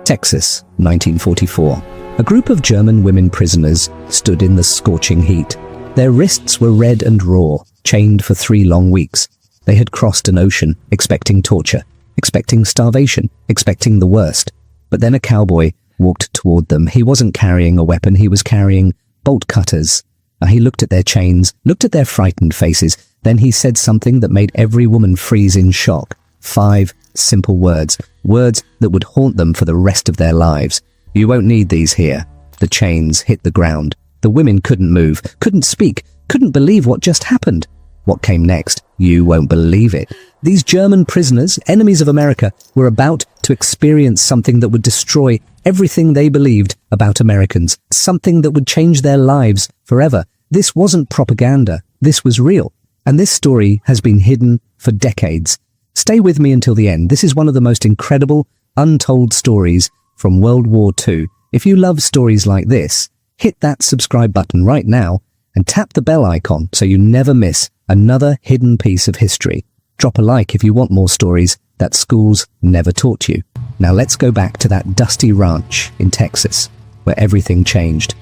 Texas, 1944. A group of German women prisoners stood in the scorching heat. Their wrists were red and raw, chained for 3 long weeks. They had crossed an ocean, expecting torture, expecting starvation, expecting the worst. But then a cowboy walked toward them. He wasn't carrying a weapon, he was carrying bolt cutters. He looked at their chains, looked at their frightened faces. Then he said something that made every woman freeze in shock. 5 simple words, words that would haunt them for the rest of their lives. "You won't need these here." The chains hit the ground. The women couldn't move, couldn't speak, couldn't believe what just happened. What came next? You won't believe it. These German prisoners, enemies of America, were about to experience something that would destroy everything they believed about Americans, something that would change their lives forever. This wasn't propaganda, this was real. And this story has been hidden for decades. Stay with me until the end. This is one of the most incredible, untold stories from World War II. If you love stories like this, hit that subscribe button right now and tap the bell icon so you never miss another hidden piece of history. Drop a like if you want more stories that schools never taught you. Now let's go back to that dusty ranch in Texas, where everything changed.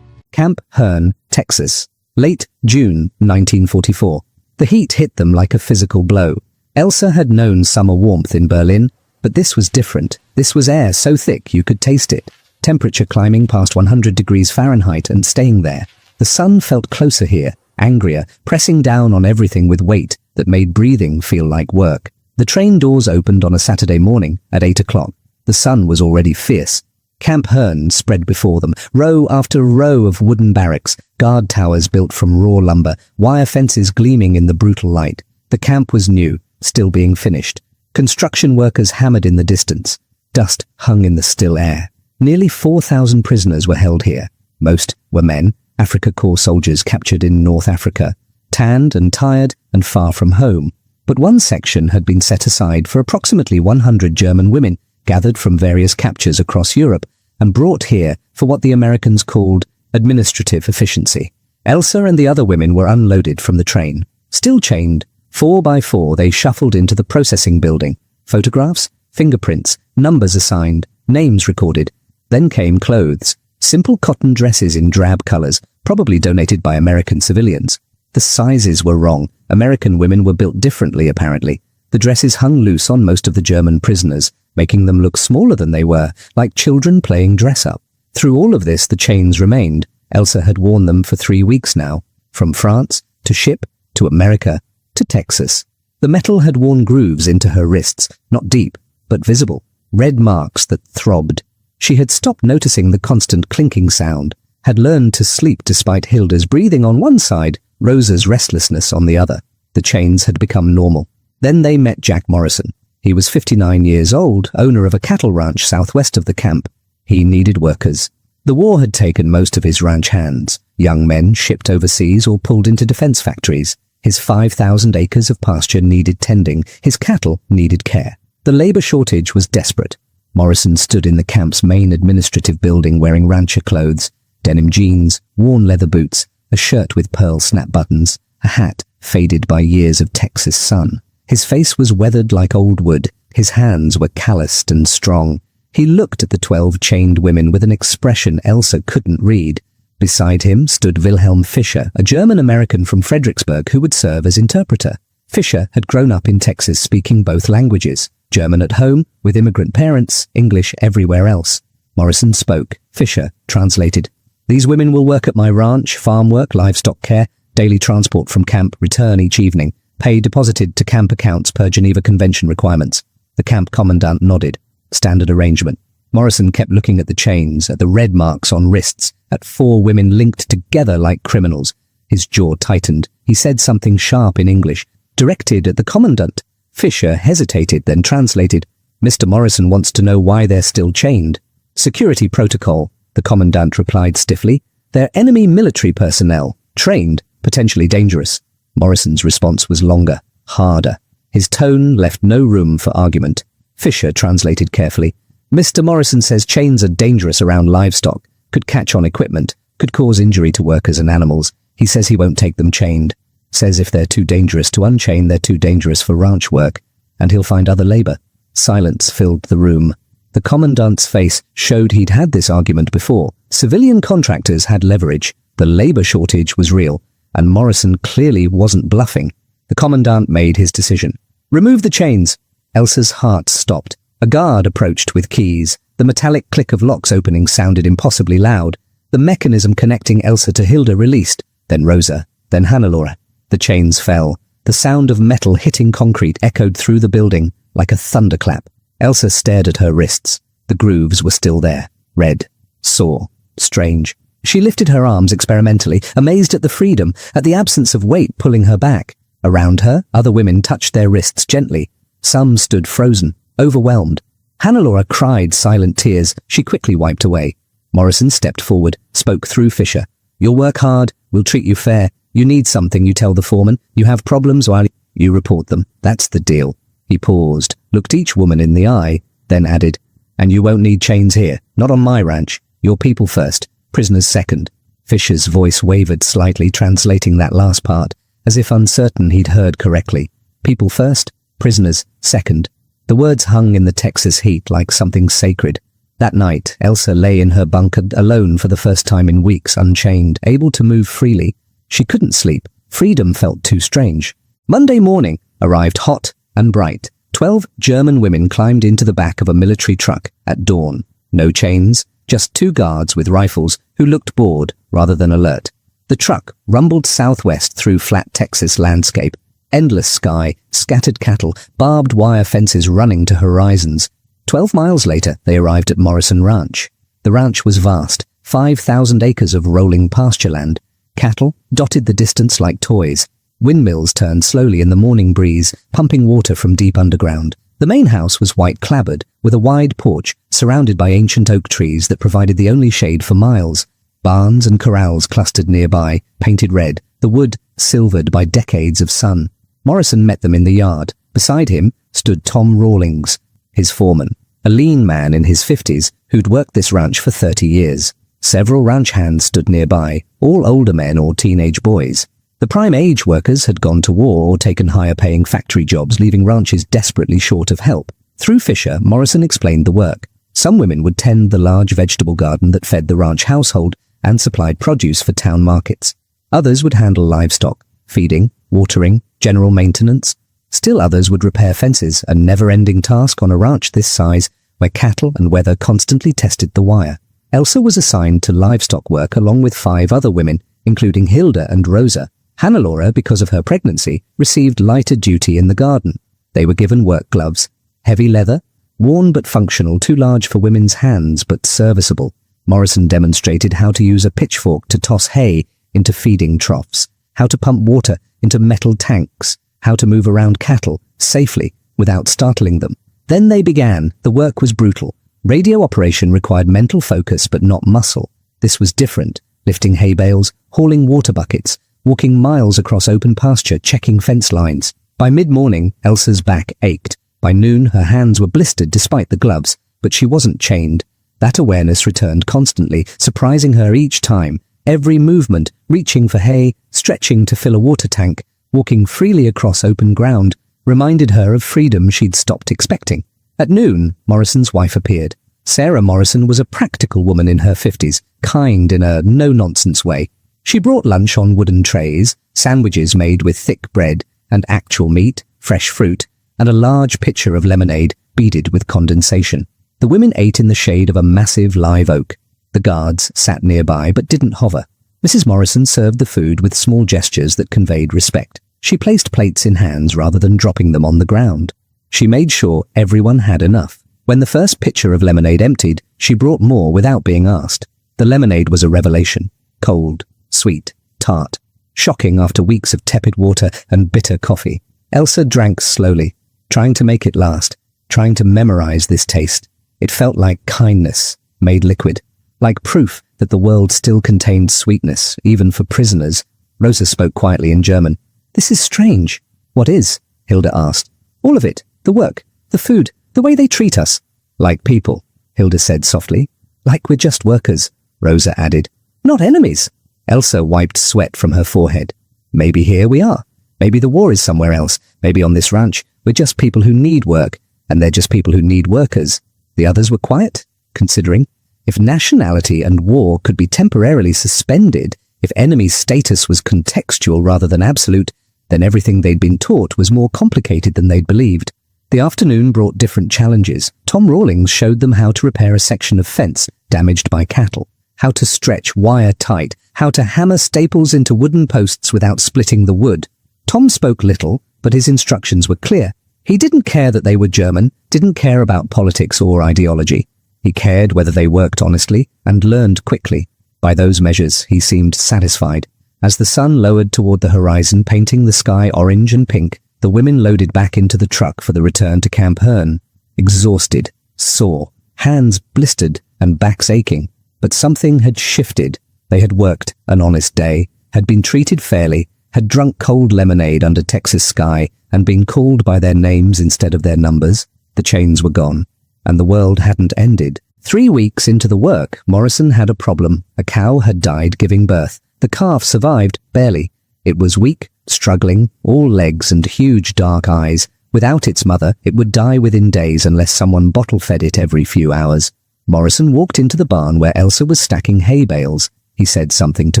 Camp Hearn, Texas, late June 1944. The heat hit them like a physical blow. Elsa had known summer warmth in Berlin, but this was different. This was air so thick you could taste it. Temperature climbing past 100 degrees Fahrenheit and staying there. The sun felt closer here, angrier, pressing down on everything with weight that made breathing feel like work. The train doors opened on a Saturday morning at 8 o'clock. The sun was already fierce. Camp Hearn spread before them, row after row of wooden barracks, guard towers built from raw lumber, wire fences gleaming in the brutal light. The camp was new, still being finished. Construction workers hammered in the distance. Dust hung in the still air. Nearly 4,000 prisoners were held here. Most were men, Afrika Korps soldiers captured in North Africa, tanned and tired and far from home. But one section had been set aside for approximately 100 German women gathered from various captures across Europe and brought here for what the Americans called administrative efficiency. Elsa and the other women were unloaded from the train. Still chained, 4 by 4 they shuffled into the processing building. Photographs, fingerprints, numbers assigned, names recorded. Then came clothes. Simple cotton dresses in drab colors, probably donated by American civilians. The sizes were wrong. American women were built differently, apparently. The dresses hung loose on most of the German prisoners, making them look smaller than they were, like children playing dress-up. Through all of this, the chains remained. Elsa had worn them for 3 weeks now, from France to ship to America to Texas. The metal had worn grooves into her wrists, not deep, but visible, red marks that throbbed. She had stopped noticing the constant clinking sound, had learned to sleep despite Hilda's breathing on one side, Rosa's restlessness on the other. The chains had become normal. Then they met Jack Morrison. He was 59 years old, owner of a cattle ranch southwest of the camp. He needed workers. The war had taken most of his ranch hands. Young men shipped overseas or pulled into defense factories. His 5,000 acres of pasture needed tending. His cattle needed care. The labor shortage was desperate. Morrison stood in the camp's main administrative building wearing rancher clothes, denim jeans, worn leather boots, a shirt with pearl snap buttons, a hat faded by years of Texas sun. His face was weathered like old wood. His hands were calloused and strong. He looked at the 12 chained women with an expression Elsa couldn't read. Beside him stood Wilhelm Fischer, a German-American from Fredericksburg who would serve as interpreter. Fischer had grown up in Texas speaking both languages, German at home, with immigrant parents, English everywhere else. Morrison spoke. Fischer translated. "These women will work at my ranch, farm work, livestock care, daily transport from camp, return each evening, pay deposited to camp accounts per Geneva Convention requirements." The camp commandant nodded. Standard arrangement. Morrison kept looking at the chains, at the red marks on wrists, at 4 women linked together like criminals. His jaw tightened. He said something sharp in English, directed at the commandant. Fischer hesitated, then translated. "Mr. Morrison wants to know why they're still chained." "Security protocol," the commandant replied stiffly. "They're enemy military personnel, trained, potentially dangerous." Morrison's response was longer, harder. His tone left no room for argument. Fischer translated carefully. "Mr. Morrison says chains are dangerous around livestock, could catch on equipment, could cause injury to workers and animals. He says he won't take them chained. Says if they're too dangerous to unchain, they're too dangerous for ranch work, and he'll find other labor." Silence filled the room. The commandant's face showed he'd had this argument before. Civilian contractors had leverage, the labor shortage was real, and Morrison clearly wasn't bluffing. The commandant made his decision. "Remove the chains." Elsa's heart stopped. A guard approached with keys. The metallic click of locks opening sounded impossibly loud. The mechanism connecting Elsa to Hilda released, then Rosa, then Hannelore. The chains fell. The sound of metal hitting concrete echoed through the building like a thunderclap. Elsa stared at her wrists. The grooves were still there. Red. Sore. Strange. She lifted her arms experimentally, amazed at the freedom, at the absence of weight pulling her back. Around her, other women touched their wrists gently. Some stood frozen, overwhelmed. Hannelore cried silent tears. She quickly wiped away. Morrison stepped forward, spoke through Fisher. "You'll work hard. We'll treat you fair. You need something, you tell the foreman. You have problems, while you report them. That's the deal." He paused, looked each woman in the eye, then added, "And you won't need chains here. Not on my ranch. Your people first, prisoners second." Fisher's voice wavered slightly, translating that last part, as if uncertain he'd heard correctly. People first, prisoners second. The words hung in the Texas heat like something sacred. That night, Elsa lay in her bunker alone for the first time in weeks, unchained, able to move freely. She couldn't sleep. Freedom felt too strange. Monday morning arrived hot and bright. 12 German women climbed into the back of a military truck at dawn. No chains, just 2 guards with rifles who looked bored rather than alert. The truck rumbled southwest through flat Texas landscape. Endless sky, scattered cattle, barbed wire fences running to horizons. 12 miles later, they arrived at Morrison Ranch. The ranch was vast, 5,000 acres of rolling pasture land. Cattle dotted the distance like toys. Windmills turned slowly in the morning breeze, pumping water from deep underground. The main house was white-clabbered, with a wide porch surrounded by ancient oak trees that provided the only shade for miles. Barns and corrals clustered nearby, painted red, the wood silvered by decades of sun. Morrison met them in the yard. Beside him stood Tom Rawlings, his foreman, a lean man in his 50s who'd worked this ranch for 30 years. Several ranch hands stood nearby, all older men or teenage boys. The prime age workers had gone to war or taken higher-paying factory jobs, leaving ranches desperately short of help. Through Fisher, Morrison explained the work. Some women would tend the large vegetable garden that fed the ranch household and supplied produce for town markets. Others would handle livestock, feeding, watering, general maintenance. Still others would repair fences, a never-ending task on a ranch this size, where cattle and weather constantly tested the wire. Elsa was assigned to livestock work along with 5 other women, including Hilda and Rosa. Hannelore, because of her pregnancy, received lighter duty in the garden. They were given work gloves, heavy leather, worn but functional, too large for women's hands but serviceable. Morrison demonstrated how to use a pitchfork to toss hay into feeding troughs, how to pump water into metal tanks, how to move around cattle safely without startling them. Then they began. The work was brutal. Radio operation required mental focus but not muscle. This was different, lifting hay bales, hauling water buckets, walking miles across open pasture, checking fence lines. By mid-morning, Elsa's back ached. By noon, her hands were blistered despite the gloves, but she wasn't chained. That awareness returned constantly, surprising her each time. Every movement, reaching for hay, stretching to fill a water tank, walking freely across open ground, reminded her of freedom she'd stopped expecting. At noon, Morrison's wife appeared. Sarah Morrison was a practical woman in her 50s, kind in a no-nonsense way. She brought lunch on wooden trays, sandwiches made with thick bread and actual meat, fresh fruit, and a large pitcher of lemonade beaded with condensation. The women ate in the shade of a massive live oak. The guards sat nearby but didn't hover. Mrs. Morrison served the food with small gestures that conveyed respect. She placed plates in hands rather than dropping them on the ground. She made sure everyone had enough. When the first pitcher of lemonade emptied, she brought more without being asked. The lemonade was a revelation. Cold, sweet, tart. Shocking after weeks of tepid water and bitter coffee. Elsa drank slowly, trying to make it last, trying to memorize this taste. It felt like kindness, made liquid. Like proof that the world still contained sweetness, even for prisoners. Rosa spoke quietly in German. "This is strange." "What is?" Hilda asked. "All of it. The work, the food, the way they treat us." "Like people," Hilda said softly. "Like we're just workers," Rosa added. "Not enemies." Elsa wiped sweat from her forehead. "Maybe here we are. Maybe the war is somewhere else. Maybe on this ranch, we're just people who need work, and they're just people who need workers." The others were quiet, considering. If nationality and war could be temporarily suspended, if enemy status was contextual rather than absolute, then everything they'd been taught was more complicated than they'd believed. The afternoon brought different challenges. Tom Rawlings showed them how to repair a section of fence damaged by cattle, how to stretch wire tight, how to hammer staples into wooden posts without splitting the wood. Tom spoke little, but his instructions were clear. He didn't care that they were German, didn't care about politics or ideology. He cared whether they worked honestly and learned quickly. By those measures, he seemed satisfied. As the sun lowered toward the horizon, painting the sky orange and pink, the women loaded back into the truck for the return to Camp Hearn. Exhausted, sore, hands blistered and backs aching. But something had shifted. They had worked an honest day, had been treated fairly, had drunk cold lemonade under Texas sky, and been called by their names instead of their numbers. The chains were gone, and the world hadn't ended. 3 weeks into the work, Morrison had a problem. A cow had died giving birth. The calf survived, barely. It was weak, struggling, all legs and huge dark eyes. Without its mother, it would die within days unless someone bottle-fed it every few hours. Morrison walked into the barn where Elsa was stacking hay bales. He said something to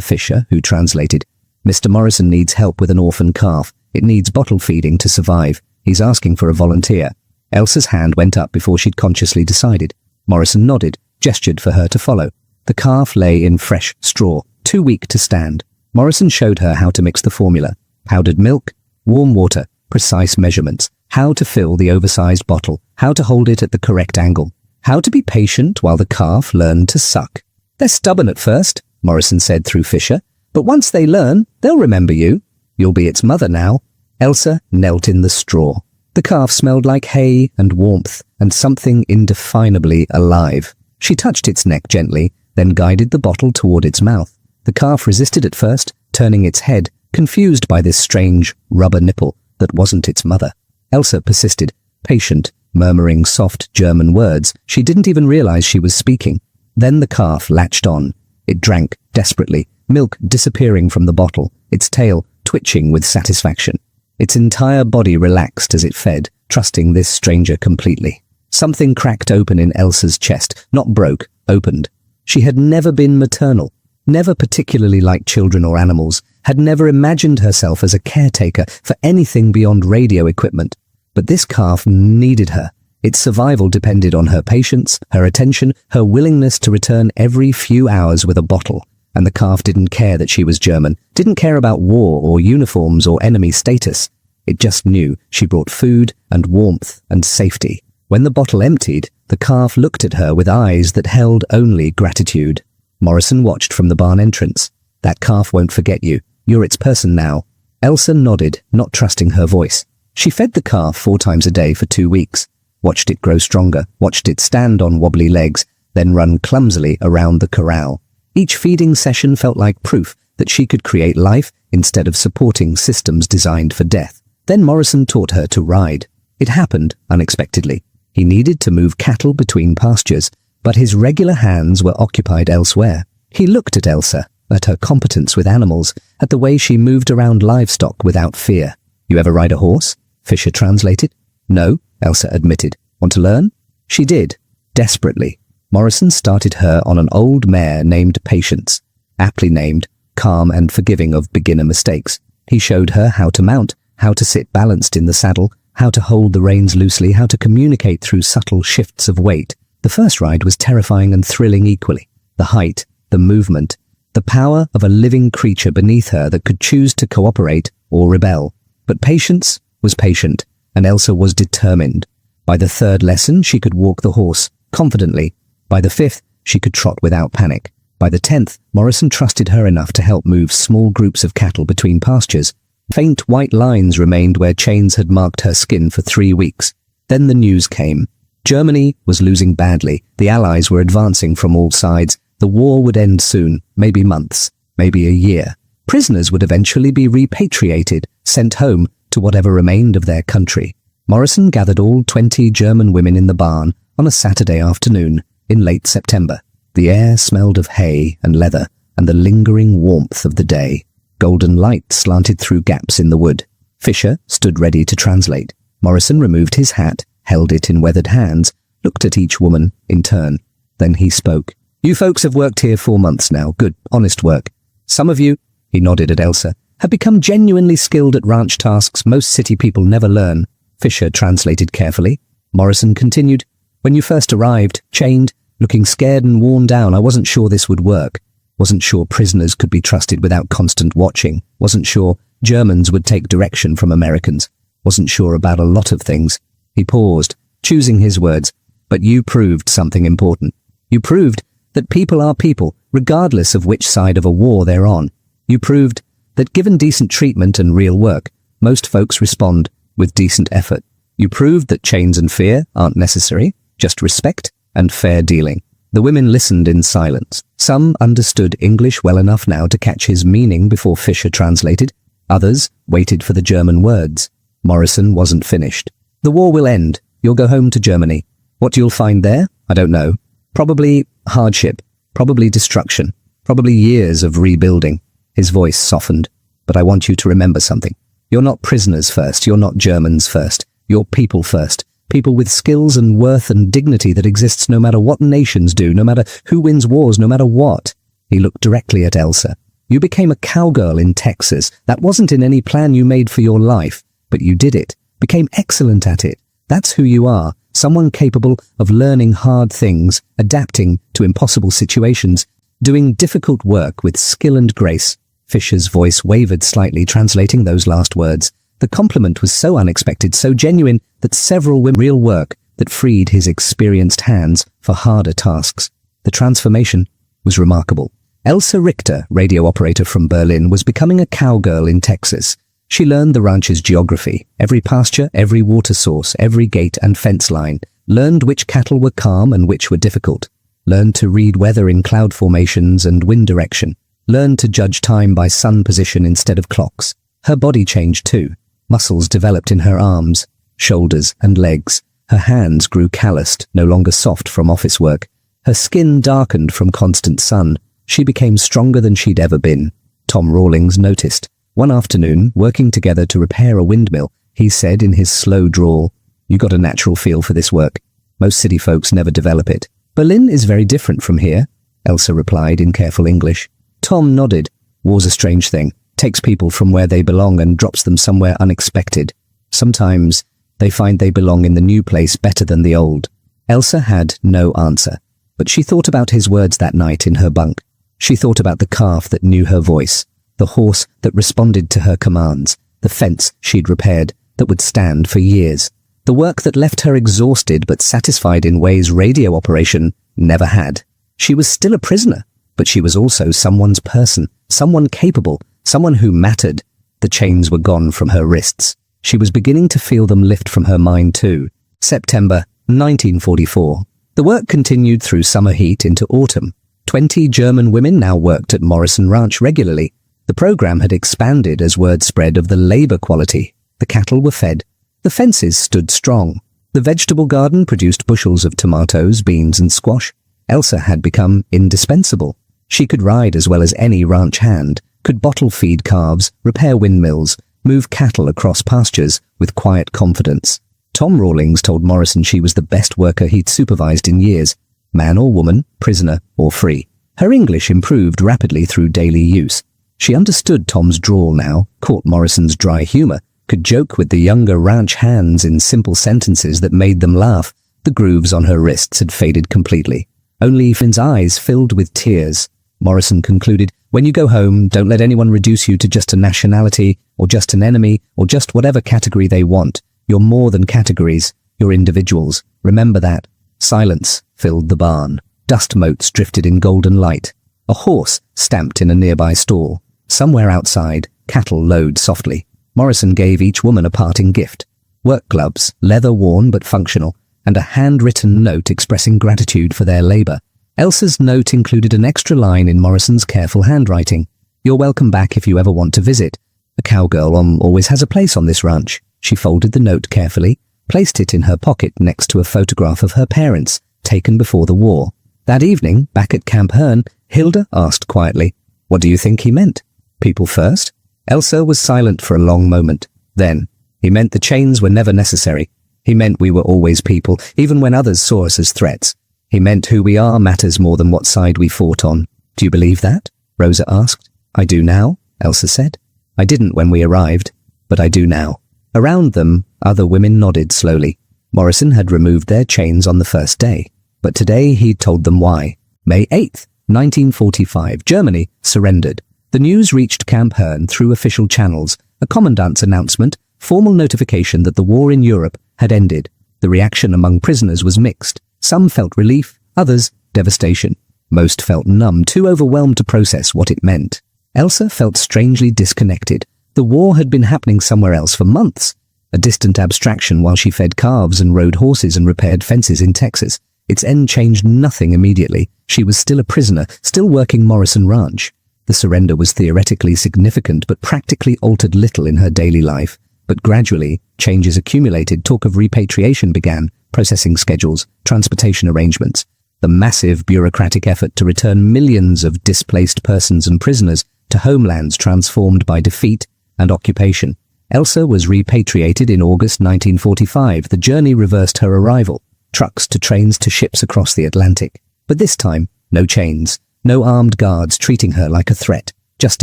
Fisher, who translated. Mr. Morrison needs help with an orphan calf. It needs bottle feeding to survive. He's asking for a volunteer. Elsa's hand went up before she'd consciously decided. Morrison nodded, gestured for her to follow. The calf lay in fresh straw, too weak to stand. Morrison showed her how to mix the formula. Powdered milk, warm water, precise measurements, how to fill the oversized bottle, how to hold it at the correct angle, how to be patient while the calf learned to suck. They're stubborn at first, Morrison said through Fisher, but once they learn, they'll remember you. You'll be its mother now. Elsa knelt in the straw. The calf smelled like hay and warmth and something indefinably alive. She touched its neck gently, then guided the bottle toward its mouth. The calf resisted at first, turning its head, confused by this strange rubber nipple that wasn't its mother. Elsa persisted, patient, murmuring soft German words. She didn't even realize she was speaking. Then the calf latched on. It drank desperately, milk disappearing from the bottle, its tail twitching with satisfaction. Its entire body relaxed as it fed, trusting this stranger completely. Something cracked open in Elsa's chest, not broke, opened. She had never been maternal, never particularly liked children or animals, had never imagined herself as a caretaker for anything beyond radio equipment. But this calf needed her. Its survival depended on her patience, her attention, her willingness to return every few hours with a bottle. And the calf didn't care that she was German, didn't care about war or uniforms or enemy status. It just knew she brought food and warmth and safety. When the bottle emptied, the calf looked at her with eyes that held only gratitude. Morrison watched from the barn entrance. That calf won't forget you. You're its person now. Elsa nodded, not trusting her voice. She fed the calf 4 times a day for 2 weeks, watched it grow stronger, watched it stand on wobbly legs, then run clumsily around the corral. Each feeding session felt like proof that she could create life instead of supporting systems designed for death. Then Morrison taught her to ride. It happened unexpectedly. He needed to move cattle between pastures, but his regular hands were occupied elsewhere. He looked at Elsa, at her competence with animals, at the way she moved around livestock without fear. You ever ride a horse? Fisher translated. No, Elsa admitted. Want to learn? She did, desperately. Morrison started her on an old mare named Patience, aptly named, calm and forgiving of beginner mistakes. He showed her how to mount, how to sit balanced in the saddle, how to hold the reins loosely, how to communicate through subtle shifts of weight. The first ride was terrifying and thrilling equally. The height, the movement, the power of a living creature beneath her that could choose to cooperate or rebel. But Patience was patient, and Elsa was determined. By the 3rd lesson, she could walk the horse, confidently. By the 5th, she could trot without panic. By the 10th, Morrison trusted her enough to help move small groups of cattle between pastures. Faint white lines remained where chains had marked her skin for 3 weeks. Then the news came. Germany was losing badly. The Allies were advancing from all sides. The war would end soon, maybe months, maybe a year. Prisoners would eventually be repatriated, sent home to whatever remained of their country. Morrison gathered all 20 German women in the barn on a Saturday afternoon in late September. The air smelled of hay and leather and the lingering warmth of the day. Golden light slanted through gaps in the wood. Fisher stood ready to translate. Morrison removed his hat, held it in weathered hands, looked at each woman in turn. Then he spoke. "You folks have worked here 4 months now. Good, honest work. Some of you," he nodded at Elsa, "have become genuinely skilled at ranch tasks most city people never learn." Fisher translated carefully. Morrison continued. "When you first arrived, chained, looking scared and worn down, I wasn't sure this would work. Wasn't sure prisoners could be trusted without constant watching. Wasn't sure Germans would take direction from Americans. Wasn't sure about a lot of things." He paused, choosing his words. "But you proved something important. You proved that people are people, regardless of which side of a war they're on. You proved that given decent treatment and real work, most folks respond with decent effort. You proved that chains and fear aren't necessary, just respect and fair dealing." The women listened in silence. Some understood English well enough now to catch his meaning before Fisher translated. Others waited for the German words. Morrison wasn't finished. "The war will end. You'll go home to Germany. What you'll find there, I don't know. Probably hardship, probably destruction, probably years of rebuilding." His voice softened. "But I want you to remember something. You're not prisoners first. You're not Germans first. You're people first. People with skills and worth and dignity that exists no matter what nations do, no matter who wins wars, no matter what." He looked directly at Elsa. "You became a cowgirl in Texas. That wasn't in any plan you made for your life, but you did it, became excellent at it. That's who you are, someone capable of learning hard things, adapting to impossible situations, doing difficult work with skill and grace." Fisher's voice wavered slightly, translating those last words. The compliment was so unexpected, so genuine, that several women real work that freed his experienced hands for harder tasks. The transformation was remarkable. Elsa Richter, radio operator from Berlin, was becoming a cowgirl in Texas. She learned the ranch's geography, every pasture, every water source, every gate and fence line, learned which cattle were calm and which were difficult, learned to read weather in cloud formations and wind direction, learned to judge time by sun position instead of clocks. Her body changed too. Muscles developed in her arms, shoulders and legs. Her hands grew calloused, no longer soft from office work. Her skin darkened from constant sun. She became stronger than she'd ever been. Tom Rawlings noticed. One afternoon, working together to repair a windmill, he said in his slow drawl, "You got a natural feel for this work. Most city folks never develop it." "Berlin is very different from here," Elsa replied in careful English. Tom nodded. "War's a strange thing. Takes people from where they belong and drops them somewhere unexpected. Sometimes they find they belong in the new place better than the old." Elsa had no answer, but she thought about his words that night in her bunk. She thought about the calf that knew her voice, the horse that responded to her commands, the fence she'd repaired that would stand for years, the work that left her exhausted but satisfied in ways radio operation never had. She was still a prisoner, but she was also someone's person, someone capable, someone who mattered. The chains were gone from her wrists. She was beginning to feel them lift from her mind too. September 1944. The work continued through summer heat into autumn. 20 German women now worked at Morrison Ranch regularly. The program had expanded as word spread of the labor quality. The cattle were fed. The fences stood strong. The vegetable garden produced bushels of tomatoes, beans and squash. Elsa had become indispensable. She could ride as well as any ranch hand, could bottle feed calves, repair windmills, move cattle across pastures with quiet confidence. Tom Rawlings told Morrison she was the best worker he'd supervised in years, man or woman, prisoner or free. Her English improved rapidly through daily use. She understood Tom's drawl now, caught Morrison's dry humor, could joke with the younger ranch hands in simple sentences that made them laugh. The grooves on her wrists had faded completely. Only Finn's eyes filled with tears. Morrison concluded, "When you go home, don't let anyone reduce you to just a nationality, or just an enemy, or just whatever category they want. You're more than categories. You're individuals. Remember that." Silence filled the barn. Dust motes drifted in golden light. A horse stamped in a nearby stall. Somewhere outside, cattle lowed softly. Morrison gave each woman a parting gift. Work gloves, leather-worn but functional, and a handwritten note expressing gratitude for their labor. Elsa's note included an extra line in Morrison's careful handwriting. "You're welcome back if you ever want to visit. A cowgirl always has a place on this ranch." She folded the note carefully, placed it in her pocket next to a photograph of her parents, taken before the war. That evening, back at Camp Hearn, Hilda asked quietly, "What do you think he meant? People first?" Elsa was silent for a long moment. Then, "He meant the chains were never necessary. He meant we were always people, even when others saw us as threats. He meant who we are matters more than what side we fought on. Do you believe that? Rosa asked. I do now, Elsa said. I didn't when we arrived, but I do now. Around them, other women nodded slowly. Morrison had removed their chains on the first day, but today he'd told them why. May 8th, 1945, Germany surrendered. The news reached Camp Herne through official channels, a commandant's announcement, formal notification that the war in Europe had ended. The reaction among prisoners was mixed. Some felt relief, others devastation. Most felt numb, too overwhelmed to process what it meant. Elsa felt strangely disconnected. The war had been happening somewhere else for months. A distant abstraction while she fed calves and rode horses and repaired fences in Texas. Its end changed nothing immediately. She was still a prisoner, still working Morrison Ranch. The surrender was theoretically significant but practically altered little in her daily life. But gradually, changes accumulated. Talk of repatriation began, processing schedules, transportation arrangements. The massive bureaucratic effort to return millions of displaced persons and prisoners to homelands transformed by defeat and occupation. Elsa was repatriated in August 1945. The journey reversed her arrival. Trucks to trains to ships across the Atlantic. But this time, no chains, no armed guards treating her like a threat, just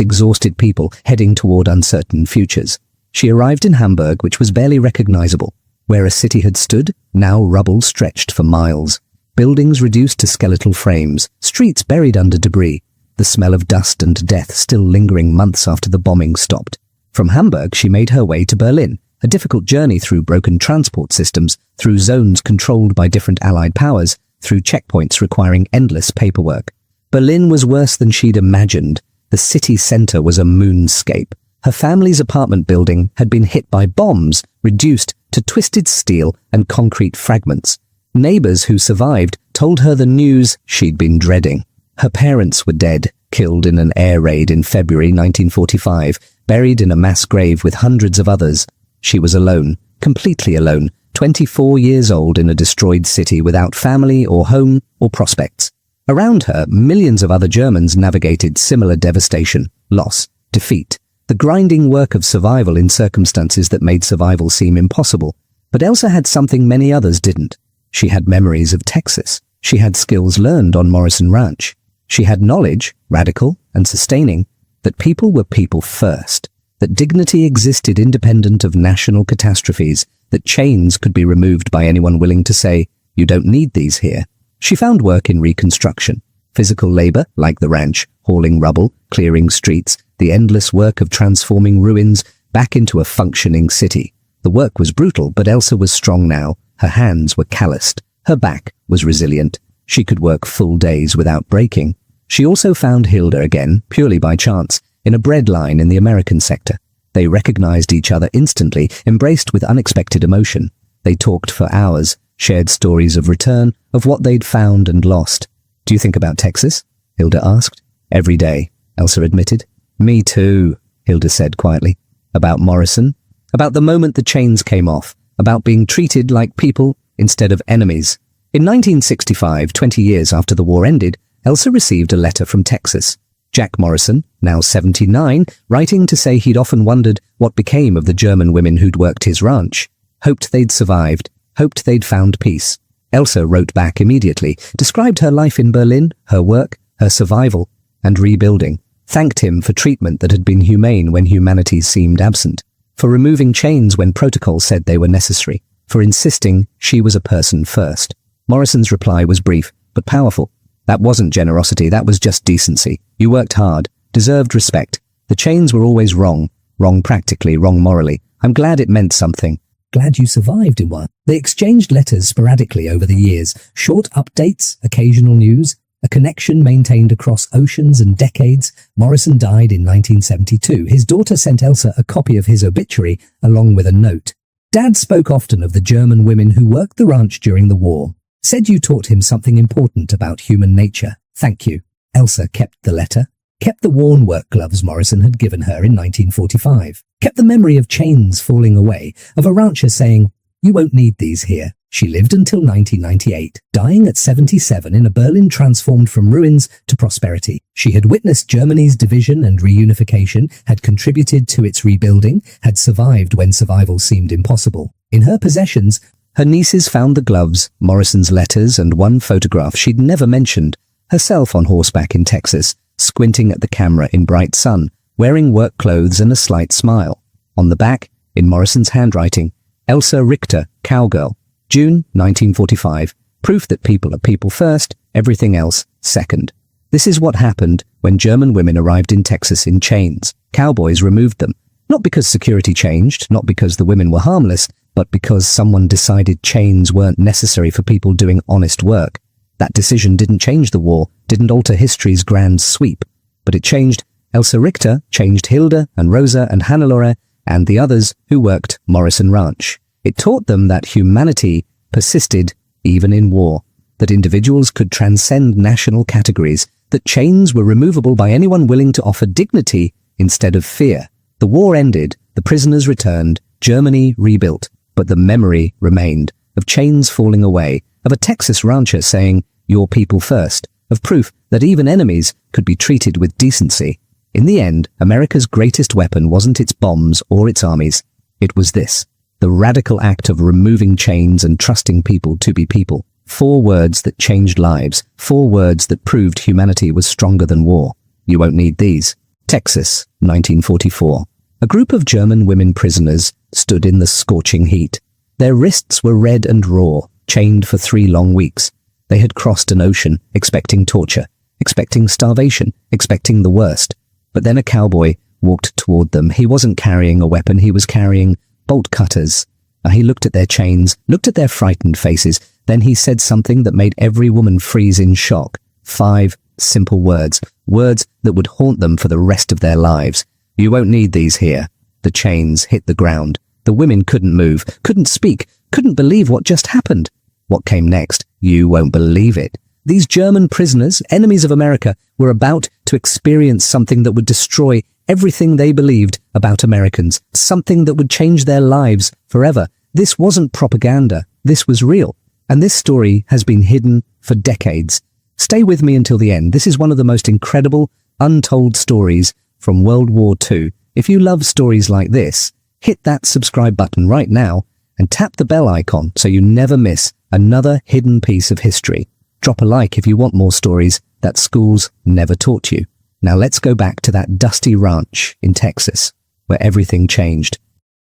exhausted people heading toward uncertain futures. She arrived in Hamburg, which was barely recognizable. Where a city had stood, now rubble stretched for miles. Buildings reduced to skeletal frames, streets buried under debris, the smell of dust and death still lingering months after the bombing stopped. From Hamburg, she made her way to Berlin, a difficult journey through broken transport systems, through zones controlled by different Allied powers, through checkpoints requiring endless paperwork. Berlin was worse than she'd imagined. The city center was a moonscape. Her family's apartment building had been hit by bombs, reduced to twisted steel and concrete fragments. Neighbors who survived told her the news she'd been dreading. Her parents were dead, killed in an air raid in February 1945, buried in a mass grave with hundreds of others. She was alone, completely alone, 24 years old in a destroyed city without family or home or prospects. Around her, millions of other Germans navigated similar devastation, loss, defeat, the grinding work of survival in circumstances that made survival seem impossible. But Elsa had something many others didn't. She had memories of Texas. She had skills learned on Morrison Ranch. She had knowledge, radical and sustaining, that people were people first, that dignity existed independent of national catastrophes, that chains could be removed by anyone willing to say, you don't need these here. She found work in reconstruction, physical labor, like the ranch, hauling rubble, clearing streets, the endless work of transforming ruins back into a functioning city. The work was brutal, but Elsa was strong now. Her hands were calloused. Her back was resilient. She could work full days without breaking. She also found Hilda again, purely by chance, in a bread line in the American sector. They recognized each other instantly, embraced with unexpected emotion. They talked for hours, shared stories of return, of what they'd found and lost. Do you think about Texas? Hilda asked. Every day, Elsa admitted. Me too, Hilda said quietly. About Morrison? About the moment the chains came off. About being treated like people instead of enemies. In 1965, 20 years after the war ended, Elsa received a letter from Texas. Jack Morrison, now 79, writing to say he'd often wondered what became of the German women who'd worked his ranch. Hoped they'd survived, hoped they'd found peace. Elsa wrote back immediately, described her life in Berlin, her work, her survival, and rebuilding. Thanked him for treatment that had been humane when humanity seemed absent. For removing chains when protocol said they were necessary. For insisting she was a person first. Morrison's reply was brief, but powerful. That wasn't generosity, that was just decency. You worked hard, deserved respect. The chains were always wrong. Wrong practically, wrong morally. I'm glad it meant something. Glad you survived in one. They exchanged letters sporadically over the years. Short updates, occasional news. A connection maintained across oceans and decades. Morrison died in 1972. His daughter sent Elsa a copy of his obituary, along with a note. Dad spoke often of the German women who worked the ranch during the war. Said you taught him something important about human nature. Thank you. Elsa kept the letter. Kept the worn work gloves Morrison had given her in 1945. Kept the memory of chains falling away, of a rancher saying, you won't need these here. She lived until 1998, dying at 77 in a Berlin transformed from ruins to prosperity. She had witnessed Germany's division and reunification, had contributed to its rebuilding, had survived when survival seemed impossible. In her possessions, Her nieces found the gloves, Morrison's letters, and one photograph she'd never mentioned, herself on horseback in Texas, squinting at the camera in bright sun, wearing work clothes and a slight smile. On the back, in Morrison's handwriting, Elsa Richter, cowgirl, June 1945, proof that people are people first, everything else second. This is what happened when German women arrived in Texas in chains. Cowboys removed them, not because security changed, not because the women were harmless, but because someone decided chains weren't necessary for people doing honest work. That decision didn't change the war, didn't alter history's grand sweep, but it changed Elsa Richter, changed Hilda and Rosa and Hannelore and the others who worked Morrison Ranch. It taught them that humanity persisted even in war, that individuals could transcend national categories, that chains were removable by anyone willing to offer dignity instead of fear. The war ended, the prisoners returned, Germany rebuilt, but the memory remained of chains falling away, of a Texas rancher saying, "Your people first," of proof that even enemies could be treated with decency. In the end, America's greatest weapon wasn't its bombs or its armies. It was this, the radical act of removing chains and trusting people to be people. 4 words that changed lives, 4 words that proved humanity was stronger than war. You won't need these. Texas, 1944. A group of German women prisoners stood in the scorching heat. Their wrists were red and raw, chained for 3 long weeks. They had crossed an ocean, expecting torture, expecting starvation, expecting the worst. But then a cowboy walked toward them. He wasn't carrying a weapon, he was carrying bolt cutters. He looked at their chains, looked at their frightened faces. Then he said something that made every woman freeze in shock. 5 simple words, words that would haunt them for the rest of their lives. You won't need these here. The chains hit the ground. The women couldn't move, couldn't speak, couldn't believe what just happened. What came next? You won't believe it. These German prisoners, enemies of America, were about to experience something that would destroy everything they believed about Americans, something that would change their lives forever. This wasn't propaganda. This was real. And this story has been hidden for decades. Stay with me until the end. This is one of the most incredible, untold stories from World War II. If you love stories like this, hit that subscribe button right now and tap the bell icon so you never miss another hidden piece of history. Drop a like if you want more stories that schools never taught you. Now let's go back to that dusty ranch in Texas, where everything changed.